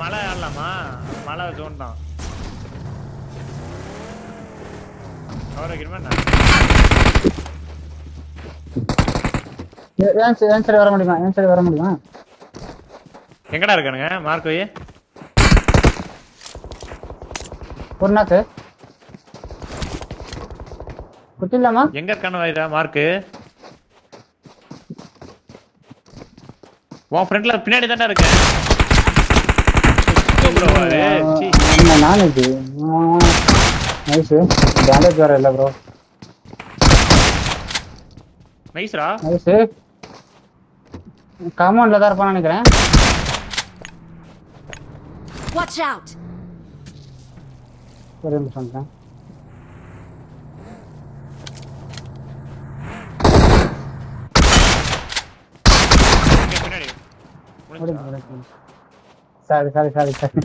மலை ஆடலாமா? மலை ஜோன் தான். கவர் வைக்கணுமா என்ன? ஏன் சரி வர முடியுமா? ஏன் சரி வர முடியுமா? எங்கடா இருக்கானுங்க மார்க் வை? ஒரு நாக்கு குத்திடலாமா? எங்க இருக்கானு வைடா மார்க்கு. உன் ஃப்ரெண்ட்ல பின்னாடி தான்டா இருக்கு. ப்ரோ அது சி என்ன நாளைக்கு நைஸ் டேமேஜ் வர இல்ல ப்ரோ. நைஸ்ரா. நைஸ் காம்பவுண்ட்ல தான் இருப்பான்னு நினைக்கிறேன். Watch out. ஒரு நிமிஷம் சொல்றேன். பின்னாடி சாரி